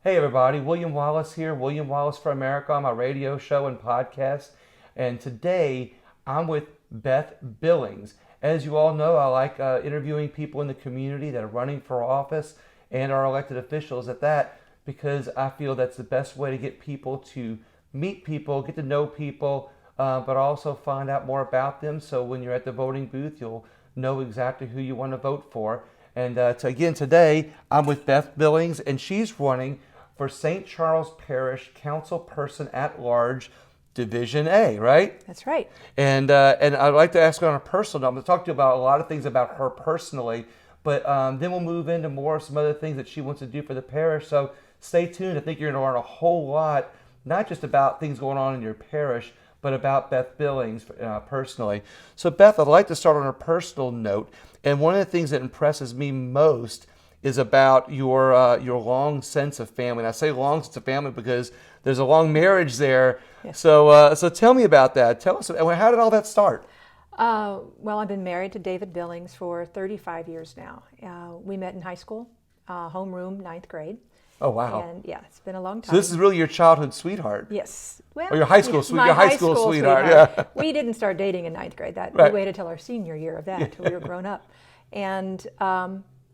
Hey everybody, William Wallace here, William Wallace for America on my radio show and podcast. And today I'm with Beth Billings. As you all know, I like interviewing people in the community that are running for office and our elected officials at that because I feel that's the best way to get people to meet people, get to know people, but also find out more about them. So when you're at the voting booth, you'll know exactly who you want to vote for. And again, today I'm with Beth Billings, and she's running for St. Charles Parish Council Person at Large, Division A, right? That's right. And I'd like to ask her on a personal note. I'm going to talk to you about a lot of things about her personally, but then we'll move into more of some other things that she wants to do for the parish. So stay tuned. I think you're going to learn a whole lot, not just about things going on in your parish, but about Beth Billings personally. So Beth, I'd like to start on a personal note. And one of the things that impresses me most is about your long sense of family. And I say long sense of family because there's a long marriage there. Yes. So tell me about that. Tell us, how did all that start? Well, I've been married to David Billings for 35 years now. We met in high school, homeroom, ninth grade. Oh, wow. And yeah, it's been a long time. So this is really your childhood sweetheart. Yes. Well, or your high school, my your high school sweetheart. Yeah. We didn't start dating in ninth grade. Right. We waited till our senior year of that, until we were grown up. And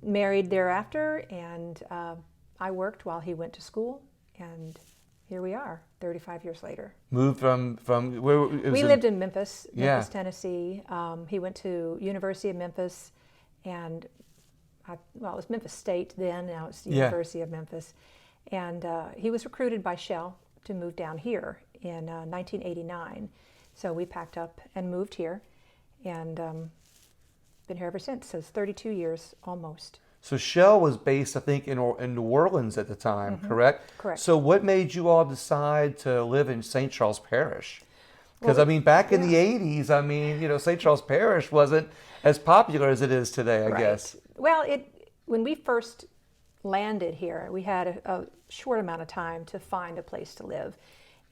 married thereafter, and I worked while he went to school, and here we are, 35 years later. Moved from where? We lived in Memphis, Yeah. Tennessee. He went to University of Memphis, and it was Memphis State then. Now it's the University of Memphis, and he was recruited by Shell to move down here in 1989. So we packed up and moved here, and been here ever since. So it's 32 years almost. So Shell was based, I think, in New Orleans at the time, correct? Correct. So what made you all decide to live in St. Charles Parish? Because, back in the 80s, St. Charles Parish wasn't as popular as it is today, I guess. Well, when we first landed here, we had a short amount of time to find a place to live.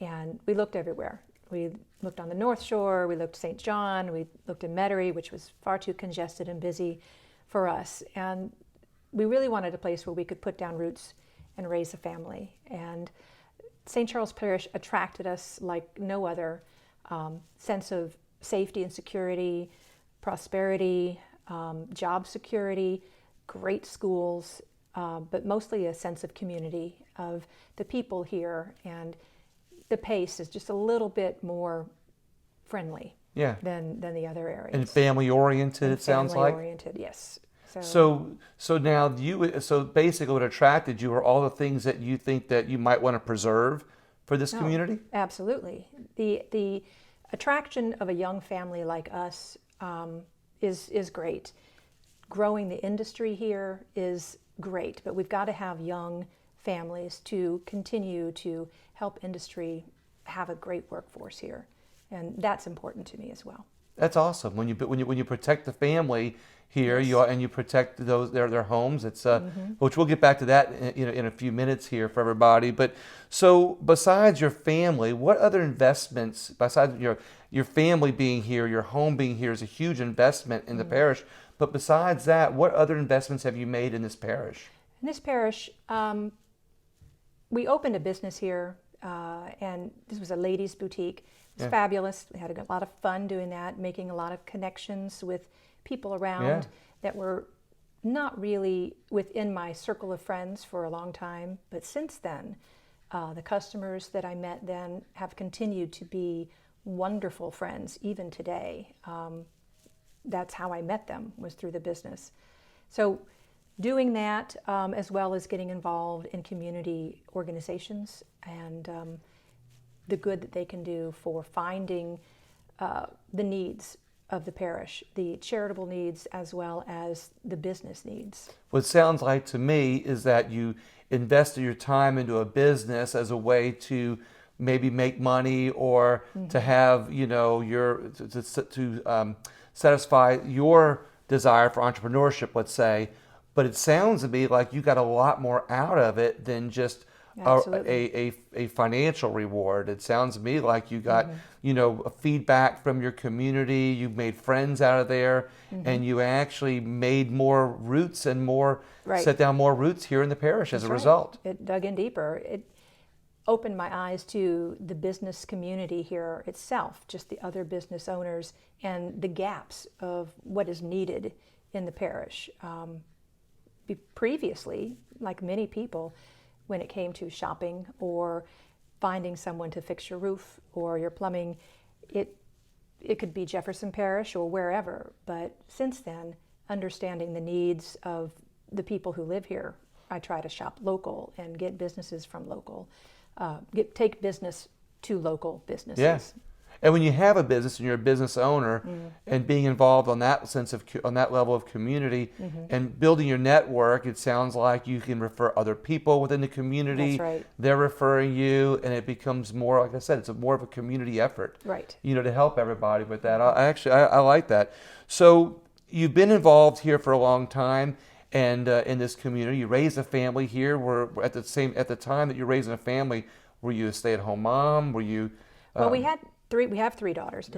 And we looked everywhere. We looked on the North Shore, we looked St. John, we looked in Metairie, which was far too congested and busy for us. And we really wanted a place where we could put down roots and raise a family. And St. Charles Parish attracted us like no other. Sense of safety and security, prosperity, job security, great schools, but mostly a sense of community of the people here, and the pace is just a little bit more friendly than the other areas. And family oriented, it sounds like. Family oriented, yes. So now basically what attracted you are all the things that you think that you might want to preserve for this community? Absolutely. The attraction of a young family like us is great. Growing the industry here is great, but we've got to have young families to continue to help industry have a great workforce here, and that's important to me as well. That's awesome. When you protect the family here, you protect their homes. It's which we'll get back to that in a few minutes here for everybody. But so besides your family, what other investments besides your family being here, your home being here is a huge investment in the parish. But besides that, what other investments have you made in this parish? In this parish, we opened a business here, and this was a ladies' boutique. It was fabulous. We had a lot of fun doing that, making a lot of connections with people around that were not really within my circle of friends for a long time. But since then, the customers that I met then have continued to be wonderful friends, even today. That's how I met them, was through the business. So doing that, as well as getting involved in community organizations and the good that they can do for finding the needs of the parish, the charitable needs as well as the business needs. What it sounds like to me is that you invested your time into a business as a way to maybe make money or to have, to satisfy your desire for entrepreneurship, let's say. But it sounds to me like you got a lot more out of it than just Absolutely. a financial reward. It sounds to me like you got, feedback from your community, you made friends out of there, and you actually made more roots and set down more roots here in the parish as a result. It dug in deeper. It opened my eyes to the business community here itself, just the other business owners and the gaps of what is needed in the parish. Previously, like many people, when it came to shopping or finding someone to fix your roof or your plumbing, it could be Jefferson Parish or wherever. But since then, understanding the needs of the people who live here, I try to shop local and get businesses from local, take business to local businesses. Yes. And when you have a business and you're a business owner and being involved on that on that level of community and building your network, it sounds like you can refer other people within the community. That's right. They're referring you, and it becomes more, like I said, it's more of a community effort. Right. To help everybody with that. I like that. So you've been involved here for a long time, and in this community, you raised a family here. At the time that you're raising a family, were you a stay-at-home mom? Were you? Well, we have three daughters.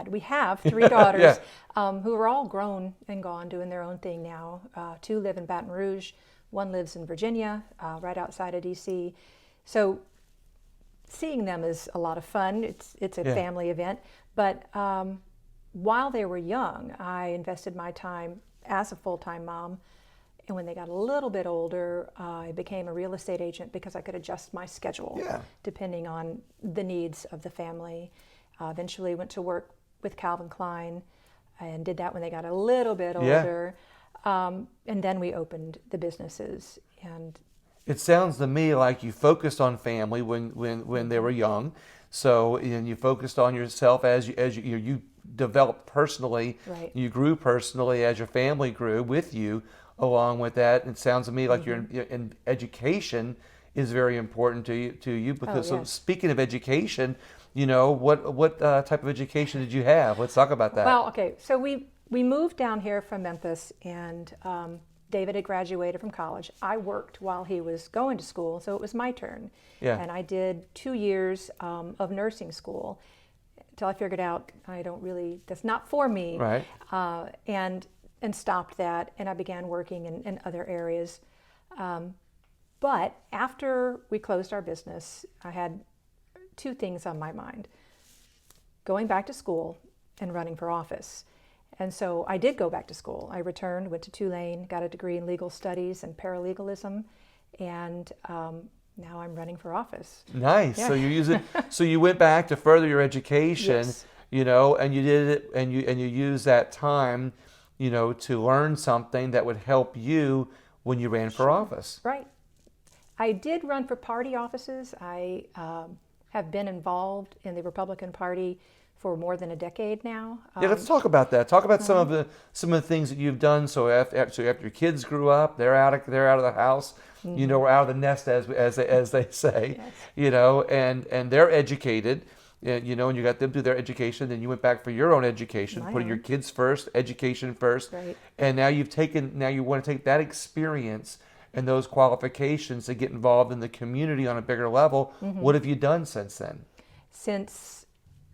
We have 3 Yeah. daughters who are all grown and gone, doing their own thing now. 2 live in Baton Rouge. 1 lives in Virginia, right outside of D.C. So seeing them is a lot of fun. It's a family event. But while they were young, I invested my time as a full-time mom. And when they got a little bit older, I became a real estate agent because I could adjust my schedule depending on the needs of the family. Eventually went to work with Calvin Klein and did that when they got a little bit older. And then we opened the businesses. And it sounds to me like you focused on family when they were young. So and you focused on yourself as you developed personally. Right. You grew personally as your family grew with you. Along with that, it sounds to me like you're in education is very important to you because so speaking of education, what type of education did you have? Let's talk about that. Well, okay, so we moved down here from Memphis, and David had graduated from college. I worked while he was going to school, so it was my turn. Yeah. And I did 2 years of nursing school until I figured out that's not for me. Right. And stopped that, and I began working in other areas. But after we closed our business, I had 2 things on my mind: going back to school and running for office. And so I did go back to school. I returned, went to Tulane, got a degree in legal studies and paralegalism, and now I'm running for office. Nice. Yeah. So you use it. So you went back to further your education, Yes. And you did it, and you used that time, to learn something that would help you when you ran for office. Right. I did run for party offices. I have been involved in the Republican Party for more than a decade now. Let's talk about that. Talk about some of the things that you've done. So after your kids grew up, they're out of the house. We're out of the nest, as they say. Yes. And they're educated. And you got them through their education. Then you went back for your own education, putting your kids first, education first. Right. And now you want to take that experience and those qualifications to get involved in the community on a bigger level. What have you done since then?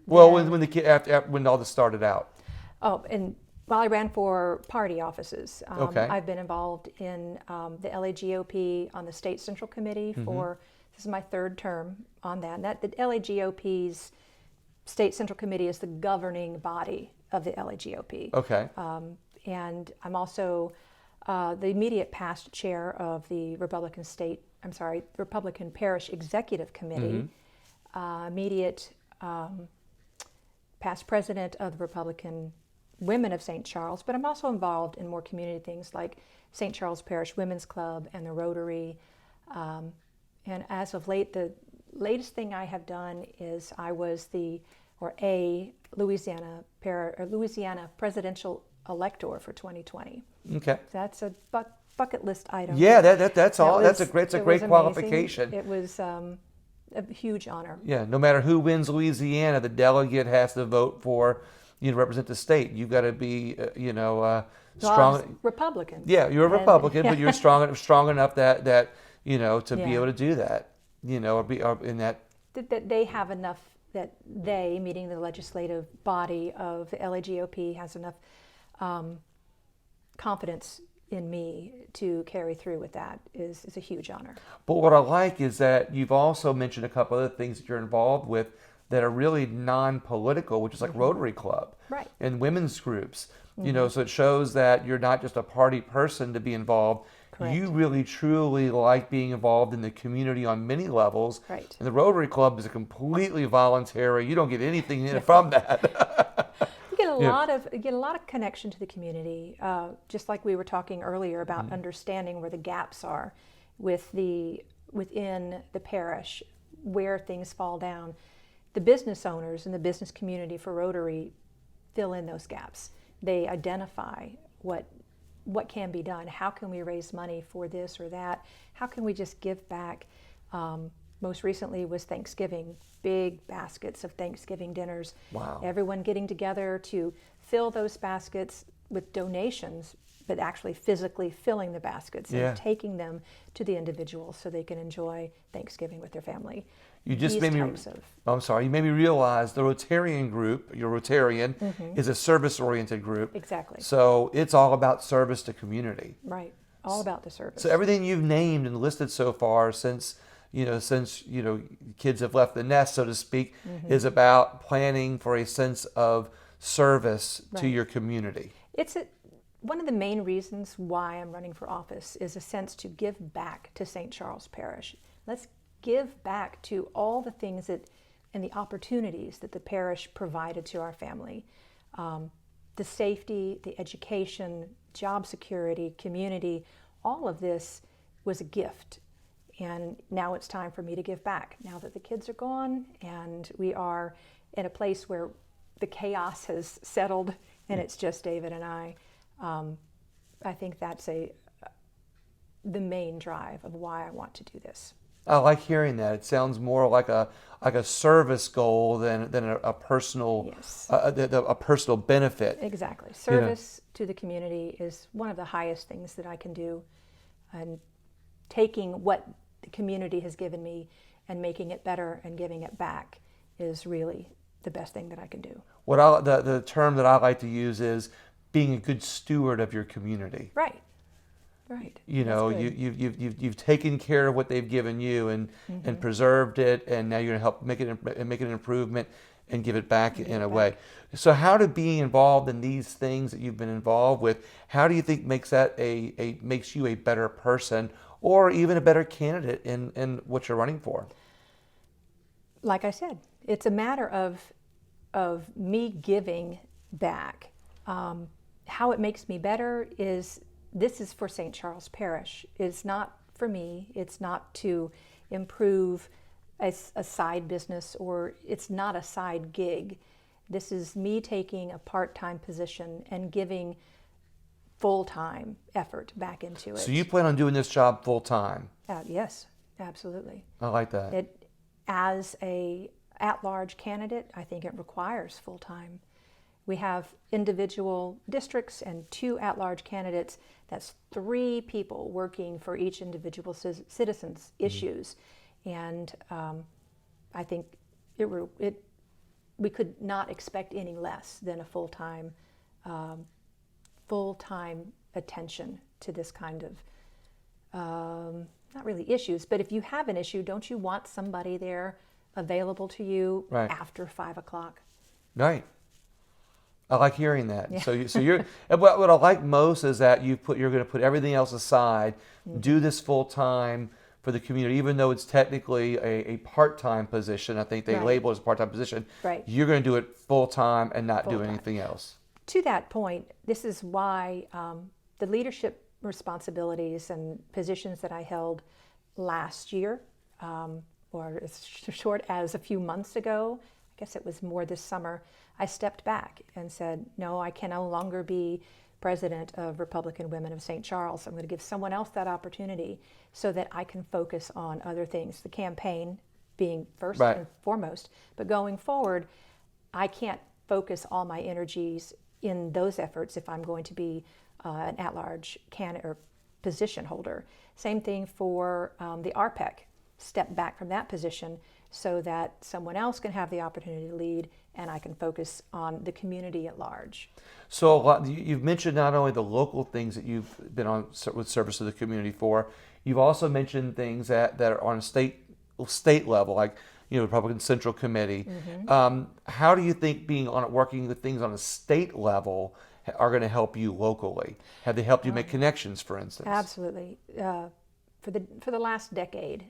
When all this started out. Oh, and while I ran for party offices, Okay. I've been involved in the LAGOP on the State Central Committee for. This is my 3rd term on that. And the LAGOP's State Central Committee is the governing body of the LAGOP. Okay. And I'm also the immediate past chair of the Republican Parish Executive Committee, immediate past president of the Republican Women of St. Charles, but I'm also involved in more community things like St. Charles Parish Women's Club and the Rotary. And as of late, the latest thing I have done is I was a Louisiana presidential elector for 2020. Okay. That's a bucket list item. Yeah, that's all. Was- That's a it great was qualification. amazing. It was a huge honor. Yeah, no matter who wins Louisiana, the delegate has to vote for represent the state. You've got to be Well, strong. I was Republican. Yeah, you're a Republican, but you're strong enough that to be Yeah. able to do that. or in that. That they have enough, that they, meaning the legislative body of the LAGOP, has enough confidence in me to carry through with that is a huge honor. But what I like is that you've also mentioned a couple other things that you're involved with that are really non-political, which is like Rotary Club, right, and women's groups. So it shows that you're not just a party person to be involved. Correct. You really truly like being involved in the community on many levels. Right. And the Rotary Club is completely voluntary. You don't get anything from that. You get a lot of connection to the community, just like we were talking earlier about understanding where the gaps are within the parish, where things fall down. The business owners and the business community for Rotary fill in those gaps. They identify what can be done. How can we raise money for this or that? How can we just give back? Most recently was Thanksgiving, big baskets of Thanksgiving dinners. Wow. Everyone getting together to fill those baskets with donations, but actually physically filling the baskets and taking them to the individuals so they can enjoy Thanksgiving with their family. You just made me. I'm sorry. You made me realize the Rotarian group. Your Rotarian is a service-oriented group. Exactly. So it's all about service to community. Right. All about the service. So everything you've named and listed so far, since kids have left the nest, so to speak, is about planning for a sense of service to your community. It's one of the main reasons why I'm running for office is a sense to give back to St. Charles Parish. Let's give back to all the things and the opportunities that the parish provided to our family. The safety, the education, job security, community, all of this was a gift. And now it's time for me to give back. Now that the kids are gone and we are in a place where the chaos has settled and it's just David and I think that's the main drive of why I want to do this. I like hearing that. It sounds more like a service goal than a personal a personal benefit. Exactly. Service to the community is one of the highest things that I can do, and taking what the community has given me and making it better and giving it back is really the best thing that I can do. The term that I like to use is being a good steward of your community. Right. Right. You've taken care of what they've given you and preserved it, and now you're going to help make it an improvement and give it back in a way. So how do being involved in these things that you've been involved with, how do you think makes you a better person or even a better candidate in what you're running for? Like I said, it's a matter of me giving back. How it makes me better is this is for St. Charles Parish. It's not for me. It's not to improve a side business, or it's not a side gig. This is me taking a part-time position and giving full-time effort back into it. So you plan on doing this job full-time? Yes, absolutely. I like that. As a at-large candidate, I think it requires full-time. We have individual districts and 2 at-large candidates. That's 3 people working for each individual citizen's issues. And I think we could not expect any less than a full-time attention to this kind of, not really issues, but if you have an issue, don't you want somebody there available to you after 5 o'clock? Right. I like hearing that. Yeah. So you're. What I like most is that you're going to put everything else aside, do this full time for the community, even though it's technically a part-time position. I think they label it as a part-time position. Right. You're going to do it full time and not do anything else. To that point, this is why the leadership responsibilities and positions that I held last year, or as short as a few months ago, I guess it was more this summer, I stepped back and said, no, I can no longer be president of Republican Women of St. Charles. I'm going to give someone else that opportunity so that I can focus on other things, the campaign being first and foremost. But going forward, I can't focus all my energies in those efforts if I'm going to be an at-large candidate or position holder. Same thing for the RPEC. step back from that position so that someone else can have the opportunity to lead and I can focus on the community at large. So you've mentioned not only the local things that you've been on with service to the community for, you've also mentioned things that are on a state level, like Republican Central Committee. How do you think working with things on a state level are going to help you locally? Have they helped you make connections, for instance? Absolutely. For the last decade,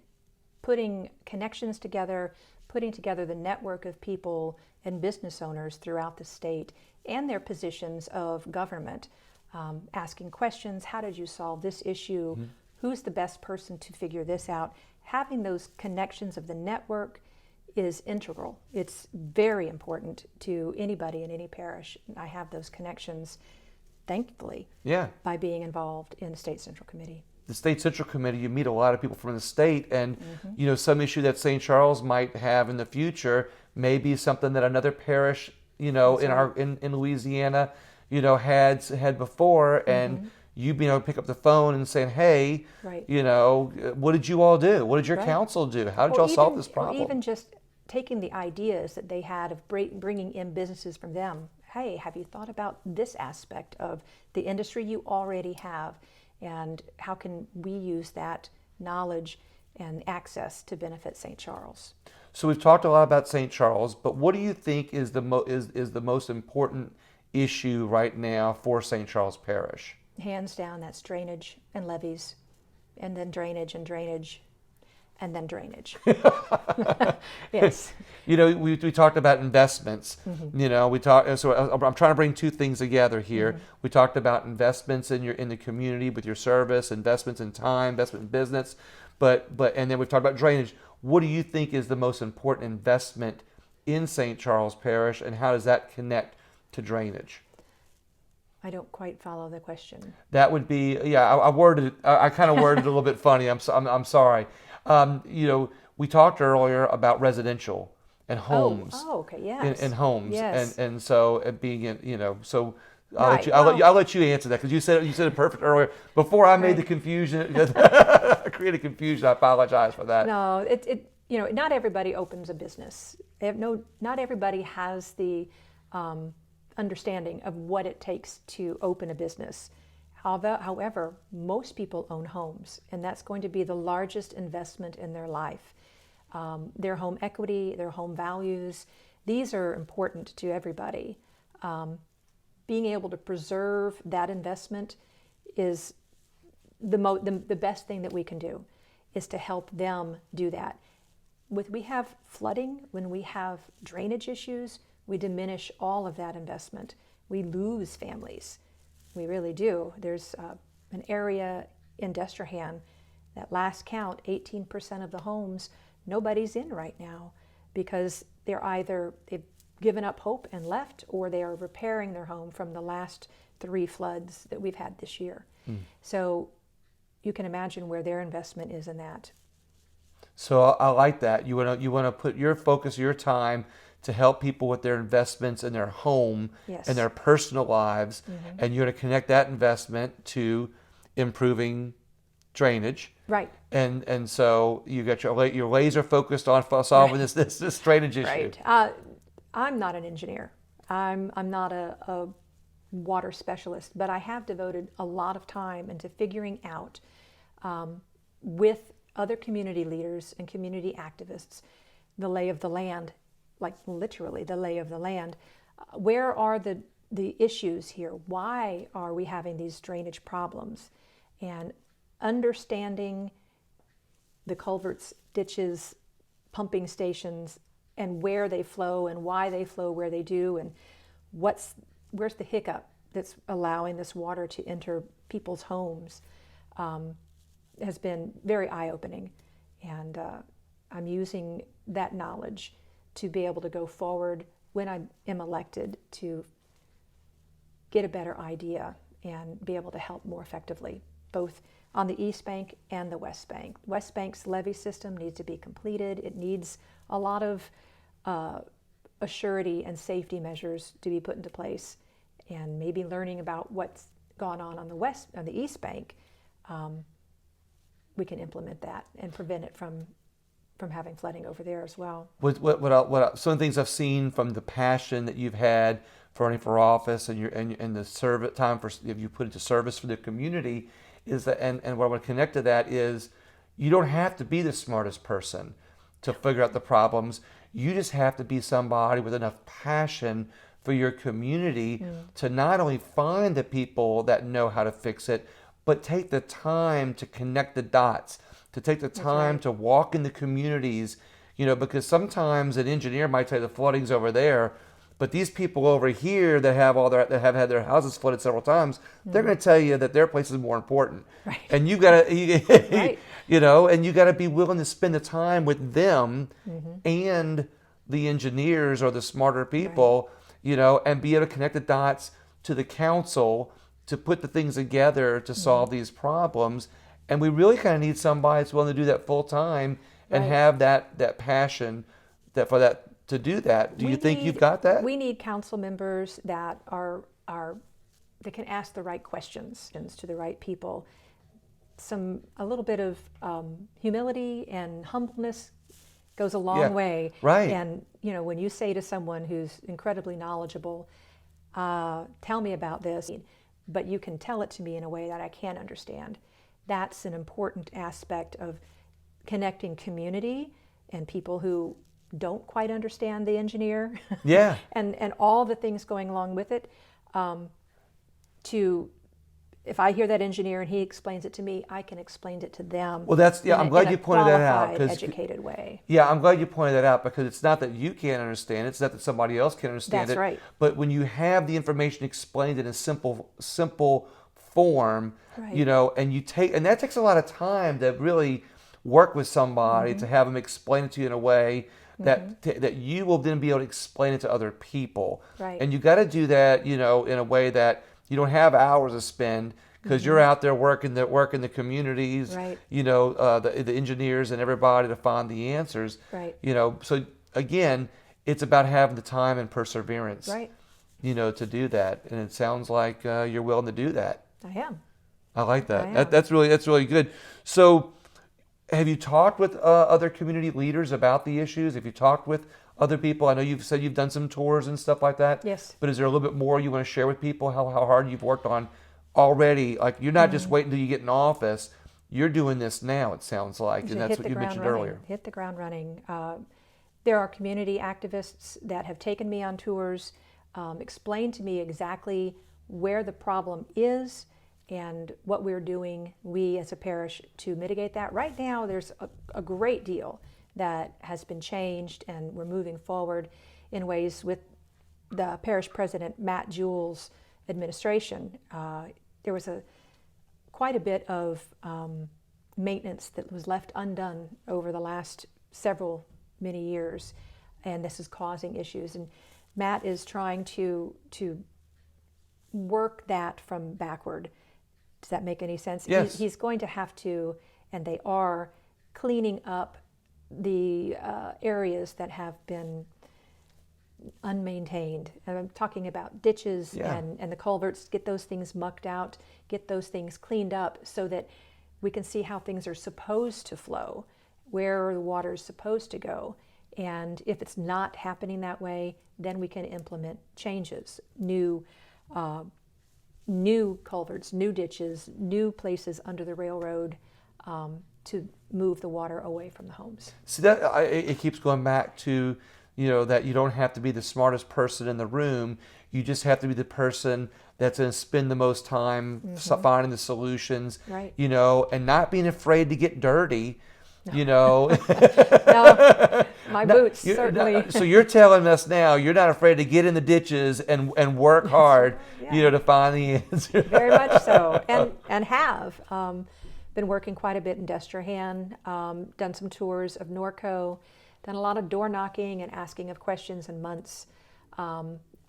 putting connections together, putting together the network of people and business owners throughout the state and their positions of government, asking questions, how did you solve this issue? Who's the best person to figure this out? Having those connections of the network is integral. It's very important to anybody in any parish. I have those connections, thankfully, by being involved in the State Central Committee. The State Central Committee, you meet a lot of people from the state, and some issue that St. Charles might have in the future may be something that another parish, in Louisiana, had before, and you being able to pick up the phone and saying, hey, what did you all do? What did your council do? How did y'all solve this problem? Or even just taking the ideas that they had of bringing in businesses from them. Hey, have you thought about this aspect of the industry you already have? And how can we use that knowledge and access to benefit St. Charles? So we've talked a lot about St. Charles, but what do you think is the most important issue right now for St. Charles Parish? Hands down, that's drainage and levees, and then drainage and drainage, and then drainage. Yes. We talked about investments. So I'm trying to bring two things together here. We talked about investments in the community with your service, investments in time, investment in business, but and then we've talked about drainage. What do you think is the most important investment in St. Charles Parish, and how does that connect to drainage? I don't quite follow the question. That would be, I kind of worded it a little bit funny. I'm sorry. We talked earlier about residential and homes. Oh, okay, yes. And homes, yes. and so it being in, so Right. I'll let you answer that, because you said it perfect earlier before I made the confusion. I created confusion. I apologize for that. No, not everybody opens a business. Not everybody has the understanding of what it takes to open a business. However, most people own homes, and that's going to be the largest investment in their life. Their home equity, their home values, these are important to everybody. Being able to preserve that investment is the best thing that we can do, is to help them do that. When we have flooding, when we have drainage issues, we diminish all of that investment. We lose families. We really do. There's an area in Destrehan, that last count, 18% of the homes, nobody's in right now, because they've given up hope and left, or they are repairing their home from the last 3 floods that we've had this year. So you can imagine where their investment is in that. So I like that. You want to put your focus, your time, to help people with their investments in their home and their personal lives, and you're going to connect that investment to improving drainage. Right. And so you got your laser focused on solving this drainage issue. Right. I'm not an engineer. I'm not a water specialist, but I have devoted a lot of time into figuring out with other community leaders and community activists the lay of the land, like literally the lay of the land. Where are the issues here? Why are we having these drainage problems? And understanding the culverts, ditches, pumping stations, and where they flow and why they flow where they do, and where's the hiccup that's allowing this water to enter people's homes, has been very eye-opening. And I'm using that knowledge to be able to go forward when I am elected to get a better idea and be able to help more effectively, both on the East Bank and the West Bank. West Bank's levee system needs to be completed. It needs a lot of assurity and safety measures to be put into place, and maybe learning about what's gone on the East Bank, we can implement that and prevent it from from having flooding over there as well. Some of the things I've seen from the passion that you've had for running for office and the service time if you put into service for the community is that, and what I want to connect to that is you don't have to be the smartest person to figure out the problems. You just have to be somebody with enough passion for your community to not only find the people that know how to fix it, but take the time to connect the dots, to take the time to walk in the communities, because sometimes an engineer might say the flooding's over there, but these people over here that have had their houses flooded several times, they're going to tell you that their place is more important. Right. And you got to, Right. and you got to be willing to spend the time with them and the engineers or the smarter people, and be able to connect the dots to the council to put the things together to solve these problems. And we really kind of need somebody that's willing to do that full time and have that passion to do that. Do you think you've got that? We need council members that that can ask the right questions to the right people. A little bit of humility and humbleness goes a long way. Right. And when you say to someone who's incredibly knowledgeable, tell me about this, but you can tell it to me in a way that I can understand. That's an important aspect of connecting community and people who don't quite understand the engineer. Yeah. and all the things going along with it. If I hear that engineer and he explains it to me, I can explain it to them. Well, I'm glad you pointed that out. Educated way. Yeah, I'm glad you pointed that out because it's not that you can't understand it, it's not that somebody else can understand it. That's right. But when you have the information explained in a simple form, and that takes a lot of time to really work with somebody to have them explain it to you in a way that you will then be able to explain it to other people. Right. And you got to do that, in a way that you don't have hours to spend because you're out there working the communities, right. The engineers and everybody to find the answers. Right. So again, it's about having the time and perseverance, right. To do that. And it sounds like you're willing to do that. I am. I like that. That's really good. So have you talked with other community leaders about the issues? Have you talked with other people? I know you've said you've done some tours and stuff like that. Yes. But is there a little bit more you want to share with people how hard you've worked on already? Like you're not just waiting until you get in office. You're doing this now, it sounds like. And that's what you mentioned earlier. Hit the ground running. There are community activists that have taken me on tours, explained to me exactly where the problem is and what we're doing, we as a parish, to mitigate that. Right now, there's a great deal that has been changed, and we're moving forward in ways with the parish president, Matt Jewell's administration. There was quite a bit of maintenance that was left undone over the last many years, and this is causing issues. And Matt is trying to work that from backward. Does that make any sense? Yes. He's going to have to, and they are, cleaning up the areas that have been unmaintained. And I'm talking about ditches and the culverts, get those things mucked out, get those things cleaned up so that we can see how things are supposed to flow, where the water is supposed to go. And if it's not happening that way, then we can implement changes, new culverts, new ditches, new places under the railroad to move the water away from the homes. See, it keeps going back to, that you don't have to be the smartest person in the room. You just have to be the person that's going to spend the most time finding the solutions, right. And not being afraid to get dirty. No, my boots, certainly. So you're telling us now you're not afraid to get in the ditches and work hard, to find the answer. Very much so, and have been working quite a bit in Destrehan, done some tours of Norco, done a lot of door knocking and asking of questions in months,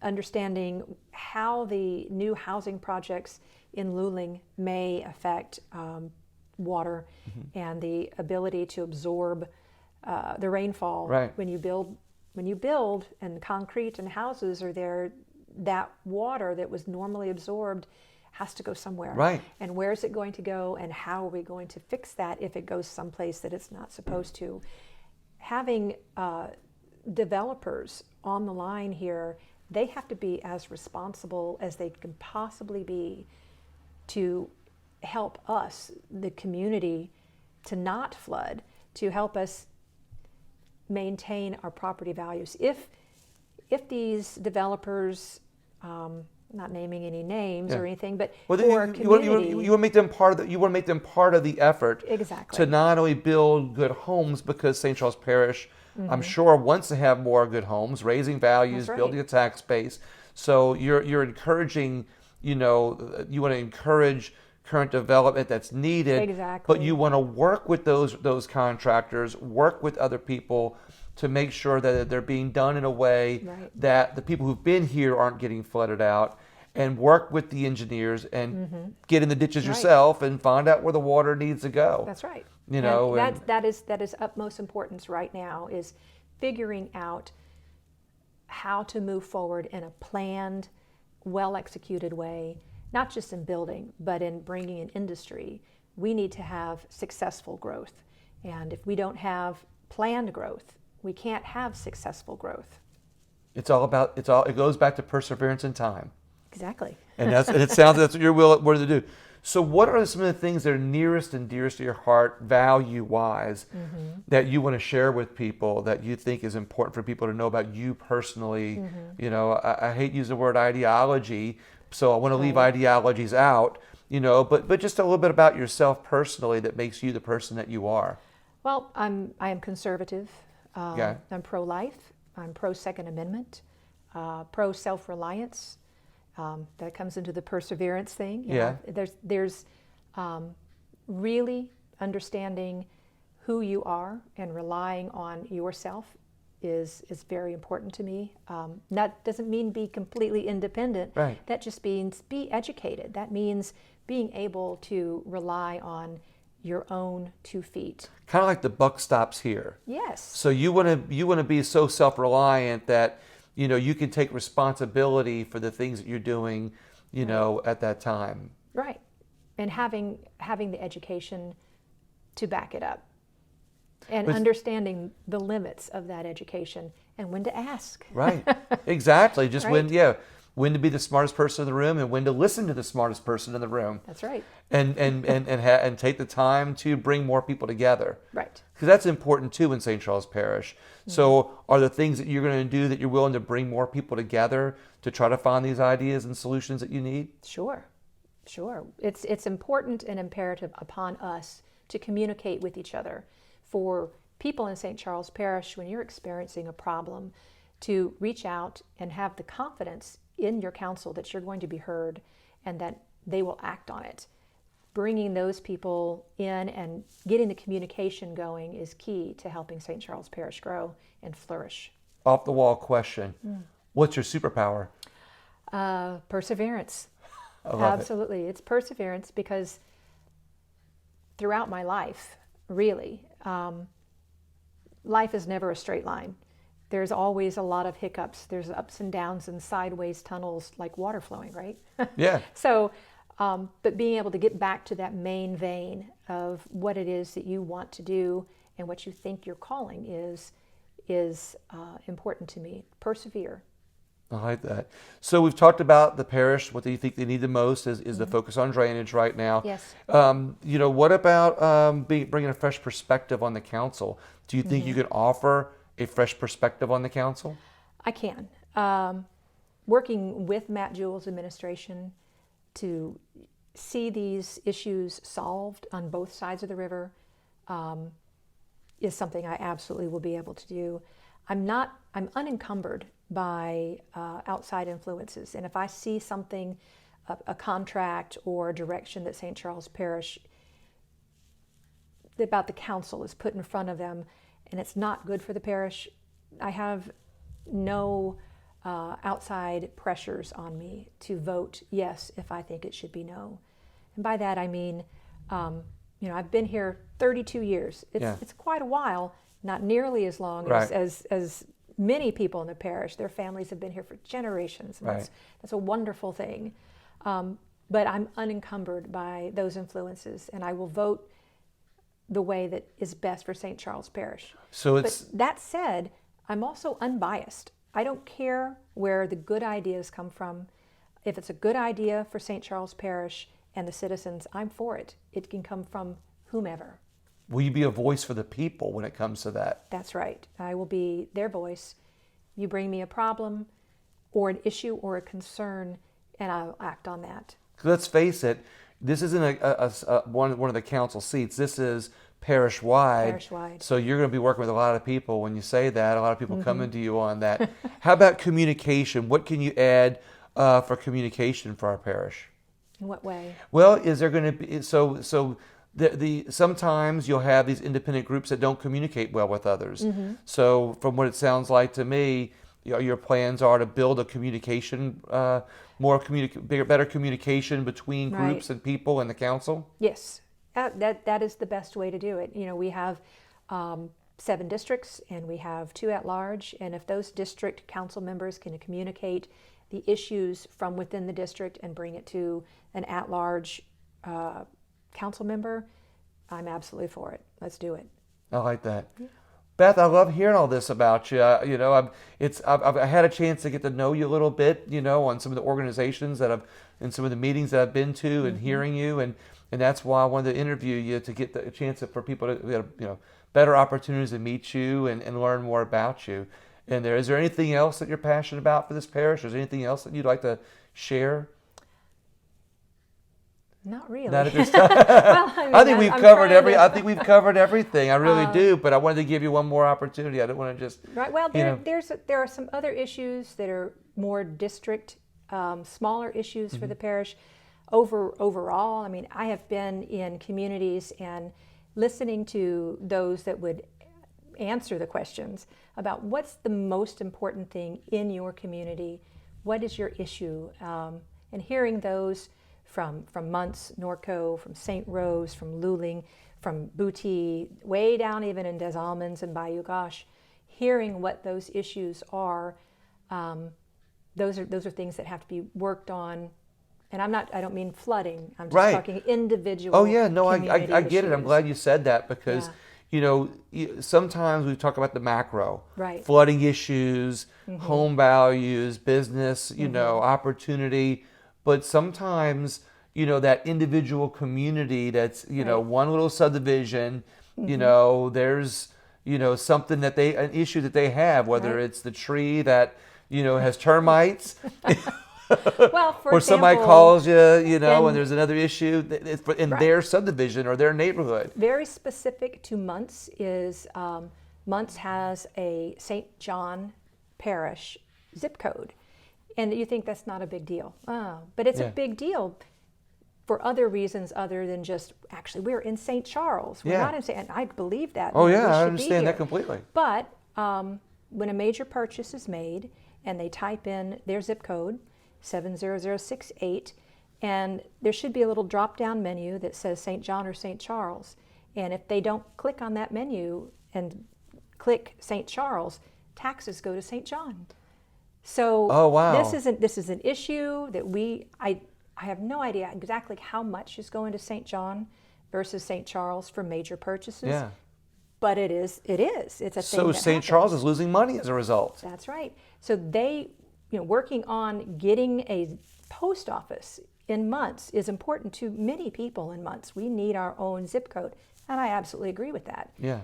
understanding how the new housing projects in Luling may affect water and the ability to absorb the rainfall. Right. When you build and concrete and houses are there, that water that was normally absorbed has to go somewhere. Right. And where is it going to go, and how are we going to fix that if it goes someplace that it's not supposed to? having developers on the line here, they have to be as responsible as they can possibly be to help us, the community, to not flood, to help us maintain our property values. If these developers, not naming any names or anything, but for community, you want to make them part of the, you want to make them part of the effort. Exactly. To not only build good homes, because St. Charles Parish, I'm sure, wants to have more good homes, raising values, building a tax base. So you're encouraging, you want to encourage current development that's needed. Exactly. But you want to work with those contractors, work with other people to make sure that they're being done in a way that the people who've been here aren't getting flooded out, and work with the engineers and get in the ditches yourself and find out where the water needs to go. That's right. And that is utmost importance right now, is figuring out how to move forward in a planned, well-executed way, not just in building, but in bringing in industry. We need to have successful growth. And if we don't have planned growth, we can't have successful growth. It goes back to perseverance and time. Exactly. And it sounds that's what you're willing to do. So what are some of the things that are nearest and dearest to your heart, value-wise, that you want to share with people, that you think is important for people to know about you personally? I hate using the word ideology, so I want to leave ideologies out, but just a little bit about yourself personally that makes you the person that you are. Well, I am conservative. I'm pro-life. I'm pro-Second Amendment, pro-self-reliance. That comes into the perseverance thing. There's really understanding who you are and relying on yourself is very important to me. That doesn't mean be completely independent. Right. That just means be educated. That means being able to rely on your own 2 feet. Kind of like the buck stops here. Yes. So you want to be so self-reliant that you can take responsibility for the things that you're doing, at that time. Right. And having the education to back it up. And understanding the limits of that education and when to ask. Right. Exactly. Just when to be the smartest person in the room and when to listen to the smartest person in the room. That's right. And take the time to bring more people together. Right. Because that's important too in St. Charles Parish. So are there things that you're going to do that you're willing to bring more people together to try to find these ideas and solutions that you need? Sure. It's important and imperative upon us to communicate with each other. For people in St. Charles Parish, when you're experiencing a problem, to reach out and have the confidence in your council that you're going to be heard and that they will act on it. Bringing those people in and getting the communication going is key to helping St. Charles Parish grow and flourish. Off the wall question. What's your superpower? Perseverance. I love Absolutely. It's perseverance, because throughout my life, really, life is never a straight line. There's always a lot of hiccups. There's ups and downs and sideways tunnels like water flowing, right? Yeah. So, but being able to get back to that main vein of what it is that you want to do and what you think your calling is important to me. Persevere. I like that. So we've talked about the parish. What do you think they need the most is the focus on drainage right now. Yes. What about bringing a fresh perspective on the council? Do you think you can offer a fresh perspective on the council? I can. Working with Matt Jewell's administration to see these issues solved on both sides of the river is something I absolutely will be able to do. I'm unencumbered by outside influences. And if I see something, a contract or a direction that St. Charles Parish, about the council is put in front of them, and it's not good for the parish, I have no outside pressures on me to vote yes if I think it should be no. And by that I mean, I've been here 32 years. It's quite a while, not nearly as long as many people in the parish. Their families have been here for generations. And that's a wonderful thing. But I'm unencumbered by those influences, and I will vote the way that is best for St. Charles Parish. So it's But that said, I'm also unbiased. I don't care where the good ideas come from. If it's a good idea for St. Charles Parish and the citizens, I'm for it. It can come from whomever. will you be a voice for the people when it comes to that? That's right. I will be their voice. You bring me a problem or an issue or a concern, and I'll act on that. 'Cause let's face it, this isn't one of the council seats. This is parish-wide. Parish-wide. So you're going to be working with a lot of people when you say that. A lot of people coming to you on that. How about communication? What can you add for communication for our parish? In what way? Well, is there going to be the sometimes you'll have these independent groups that don't communicate well with others. So from what it sounds like to me, your plans are to build a communication, better communication between groups and people in the council. Yes, that is the best way to do it. We have 7 districts and we have 2 at large, and if those district council members can communicate the issues from within the district and bring it to an at large council member, I'm absolutely for it. Let's do it. I like that. Yeah. Beth, I love hearing all this about you. I've had a chance to get to know you a little bit, on some of the organizations and some of the meetings that I've been to, and hearing you, and that's why I wanted to interview you, to get the chance for people to get better opportunities to meet you and learn more about you. And is there anything else that you're passionate about for this parish? Is there anything else that you'd like to share? Not really. Not at this time. Well, I think we've covered I think we've covered everything. I really do. But I wanted to give you one more opportunity. I don't want to just. Right. Well, there are some other issues that are more district, smaller issues for the parish. Overall, I have been in communities and listening to those that would answer the questions about what's the most important thing in your community, what is your issue, and hearing those from Muntz, Norco, from St. Rose, from Luling, from Booty, way down even in Des Almonds and Bayou Gauche, hearing what those issues are, those are things that have to be worked on. And I don't mean flooding. I'm just talking individual. Oh yeah, no, I get it. I'm glad you said that, because sometimes we talk about the macro, right? Flooding issues, home values, business, opportunity. But sometimes, that individual community that's, one little subdivision, there's, something that an issue that they have, whether it's the tree that, has termites. Well, or somebody calls you, and there's another issue in their subdivision or their neighborhood. Very specific to Muntz is Muntz has a St. John Parish zip code. And you think that's not a big deal. But it's a big deal for other reasons other than just, actually, we're in St. Charles. We're not in St. And I believe that. Oh, yeah, I understand that completely. But when a major purchase is made and they type in their zip code, 70068, and there should be a little drop-down menu that says St. John or St. Charles. And if they don't click on that menu and click St. Charles, taxes go to St. John. So this is an issue that I have no idea exactly how much is going to St. John versus St. Charles for major purchases. Yeah. But it is. It's a thing. So St. Charles is losing money as a result. That's right. So they, working on getting a post office in Muntz is important to many people in Muntz. We need our own zip code, and I absolutely agree with that. Yeah.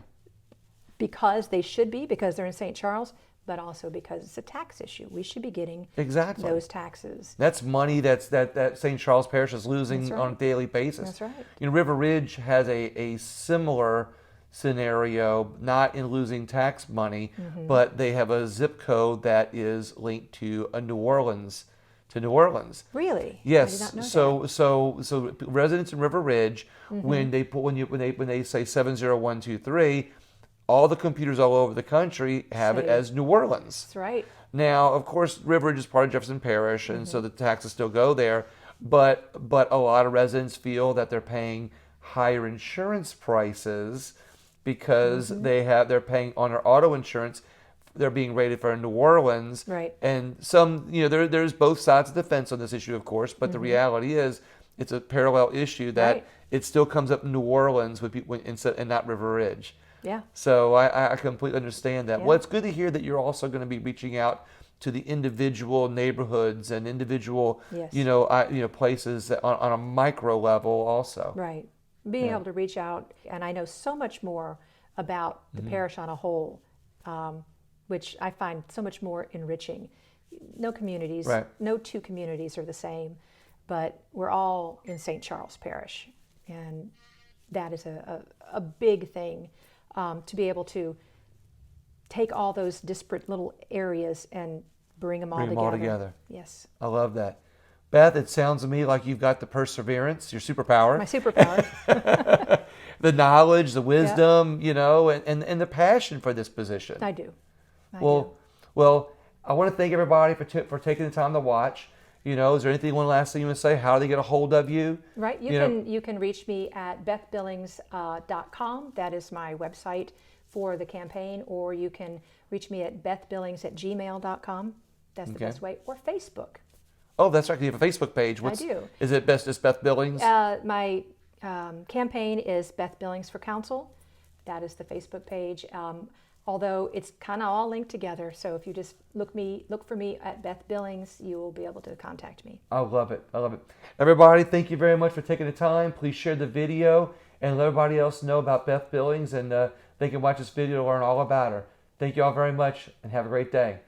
Because they're in St. Charles, but also because it's a tax issue. We should be getting those taxes. That's money that St. Charles Parish is losing on a daily basis. That's right. River Ridge has a similar scenario, not in losing tax money, but they have a zip code that is linked to New Orleans. Really? Yes. I did not So know so residents in River Ridge, when they say 70123, all the computers all over the country have it as New Orleans. That's right. Now, of course, River Ridge is part of Jefferson Parish, and so the taxes still go there. But a lot of residents feel that they're paying higher insurance prices because they're paying on their auto insurance. They're being rated for New Orleans. Right. And some, there's both sides of the fence on this issue, of course. But the reality is, it's a parallel issue that it still comes up in New Orleans with people and not River Ridge. Yeah. So I completely understand that. Yeah. Well, it's good to hear that you're also going to be reaching out to the individual neighborhoods and individual, Yes. places that on a micro level also. Right. Being able to reach out, and I know so much more about the parish on a whole, which I find so much more enriching. No communities, Right. no two communities are the same, but we're all in St. Charles Parish, and that is a big thing, to be able to take all those disparate little areas and bring them all Bring them all together. Yes. I love that. Beth, it sounds to me like you've got the perseverance, your superpower. My superpower. The knowledge, the wisdom, and the passion for this position. I do. Well, I want to thank everybody for taking the time to watch. Is there anything, one last thing you want to say? How do they get a hold of you? Right. You can reach me at bethbillings.com. That is my website for the campaign, or you can reach me at bethbillings@gmail.com. That's the best way. Or Facebook. Oh, that's right. You have a Facebook page. I do. Is it just Beth Billings? My campaign is Beth Billings for Council. That is the Facebook page. Although it's kind of all linked together, so if you just look for me at Beth Billings, you will be able to contact me. I love it. Everybody, thank you very much for taking the time. Please share the video and let everybody else know about Beth Billings, and they can watch this video to learn all about her. Thank you all very much, and have a great day.